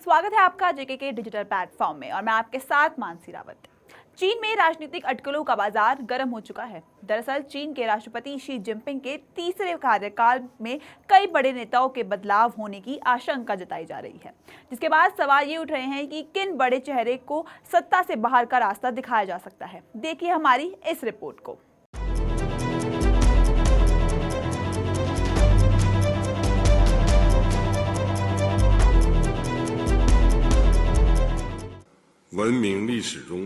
स्वागत है आपका जेके के डिजिटल प्लेटफॉर्म में और मैं आपके साथ मानसी रावत। चीन में राजनीतिक अटकलों का बाजार गर्म हो चुका है। दरअसल चीन के राष्ट्रपति शी जिनपिंग के तीसरे कार्यकाल में कई बड़े नेताओं के बदलाव होने की आशंका जताई जा रही है, जिसके बाद सवाल ये उठ रहे हैं कि किन बड़े चेहरे को सत्ता से बाहर का रास्ता दिखाया जा सकता है। देखिए हमारी इस रिपोर्ट को।文明历史中，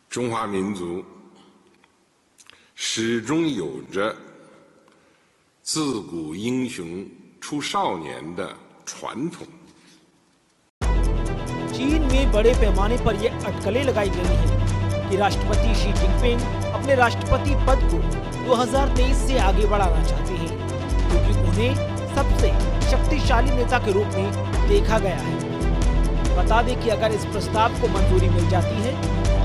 中华民族始终有着自古英雄出少年的传统。 चीन में बड़े पैमाने पर ये अटकलें लगाई गई हैं कि राष्ट्रपति शी जिनपिंग अपने राष्ट्रपति पद को 2023 से आगे बढ़ाना चाहते हैं, क्योंकि उन्हें सबसे शक्तिशाली नेता के रूप में देखा गया है। बता दें कि अगर इस प्रस्ताव को मंजूरी मिल जाती है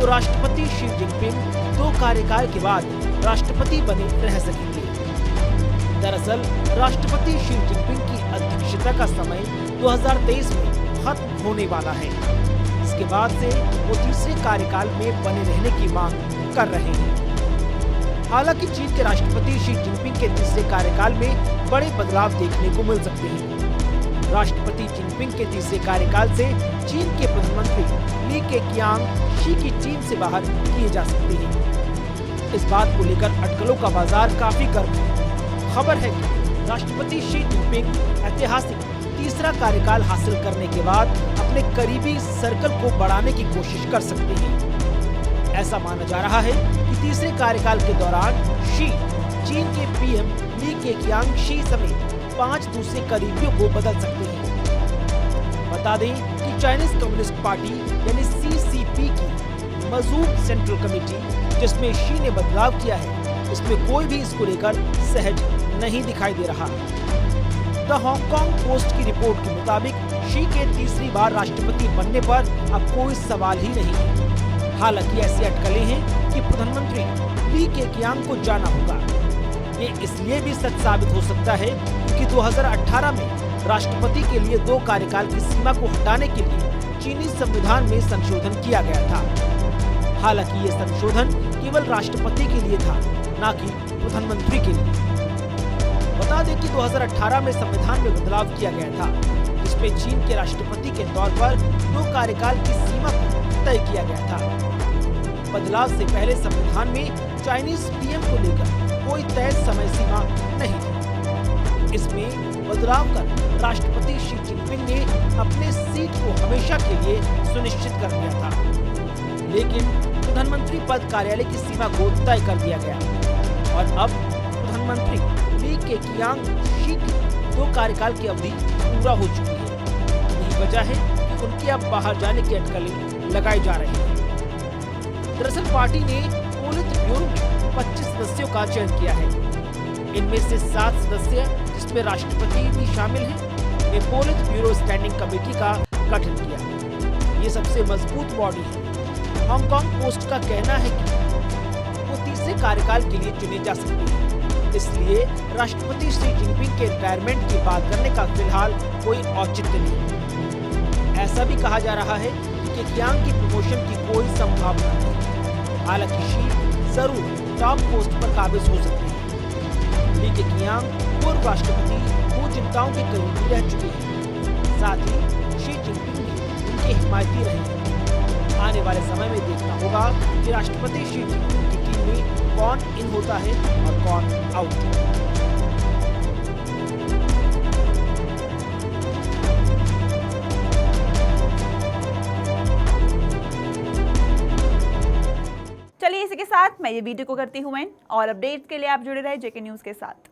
तो राष्ट्रपति शी जिनपिंग 2 कार्यकाल के बाद राष्ट्रपति बने रह सकेंगे। दरअसल राष्ट्रपति शी जिनपिंग की अध्यक्षता का समय 2023 में खत्म होने वाला है। इसके बाद से वो तीसरे कार्यकाल में बने रहने की मांग कर रहे हैं। हालांकि चीन के राष्ट्रपति शी जिनपिंग के तीसरे कार्यकाल में बड़े बदलाव देखने को मिल सकते हैं। राष्ट्रपति जिनपिंग के तीसरे कार्यकाल से चीन के प्रधानमंत्री ली केकियांग शी की चीन से बाहर किए जा सकते हैं। इस बात को लेकर अटकलों का बाजार काफी गर्म है। खबर है कि राष्ट्रपति शी जिनपिंग ऐतिहासिक तीसरा कार्यकाल हासिल करने के बाद अपने करीबी सर्कल को बढ़ाने की कोशिश कर सकते हैं। ऐसा माना जा रहा है कि तीसरे कार्यकाल के दौरान शी चीन के पीएम ली केकियांग शी समेत 5 दूसरे करीबियों को बदल सकते हैं। बता दें कि चाइनीज कम्युनिस्ट पार्टी यानी CCP की मजूब सेंट्रल कमेटी, जिसमें शी ने बदलाव किया है, इसमें कोई भी इसको लेकर सहज नहीं दिखाई दे रहा। द हांगकांग पोस्ट की रिपोर्ट के मुताबिक शी के तीसरी बार राष्ट्रपति बनने पर अब कोई सवाल ही नहीं है। हालांकि ऐसी अटकलें हैं कि प्रधानमंत्री ली केकियांग को जाना होगा। ये इसलिए भी सच साबित हो सकता है क्योंकि 2018 में राष्ट्रपति के लिए 2 कार्यकाल की सीमा को हटाने के लिए चीनी संविधान में संशोधन किया गया था। हालांकि ये संशोधन केवल राष्ट्रपति के लिए था, न कि प्रधानमंत्री के लिए। बता दें कि 2018 में संविधान में बदलाव किया गया था, जिसमें चीन के राष्ट्रपति के तौर पर 2 कार्यकाल की सीमा को तय किया गया था। बदलाव से पहले संविधान में चाइनीज पीएम को लेकर कोई तय समय सीमा नहीं थी। इसमें बदलाव कर राष्ट्रपति शी जिनपिंग ने अपने सीट को हमेशा के लिए सुनिश्चित कर दिया था, लेकिन प्रधानमंत्री पद कार्यालय की सीमा को तय कर दिया गया और अब प्रधानमंत्री ली केकियांग शी की 2 कार्यकाल की अवधि पूरा हो चुकी है। यही वजह है कि उनके अब बाहर जाने की अटकलें लगाई जा रही हैं। दरअसल पार्टी ने पोलित ब्यूरो में 25 सदस्यों का चयन किया है। इनमें से 7 सदस्य, जिसमें राष्ट्रपति भी शामिल हैं, ने पोलित ब्यूरो स्टैंडिंग कमेटी का गठन किया। ये सबसे मजबूत बॉडी है। हांगकांग पोस्ट का कहना है कि वो तीसरे कार्यकाल के लिए चुने जा सकते हैं। इसलिए राष्ट्रपति शी जिनपिंग के रिटायरमेंट की बात करने का फिलहाल कोई औचित्य नहीं। ऐसा भी कहा जा रहा है कि केकियांग की प्रमोशन की कोई संभावना नहीं। हालांकि शी जरूर टॉप पोस्ट पर काबिज हो सकते हैं। ली केकियांग पूर्व राष्ट्रपति हू जिनताओ के करीबी रह चुके हैं। साथ ही शी जिनपिंग भी उनके हिमायती रहे हैं। आने वाले समय में देखना होगा कि राष्ट्रपति शी जिनपिंग की टीम में कौन इन होता है और कौन आउट। चलिए इसी के साथ मैं ये वीडियो को करती हूँ एंड और अपडेट्स के लिए आप जुड़े रहे जेके न्यूज़ के साथ।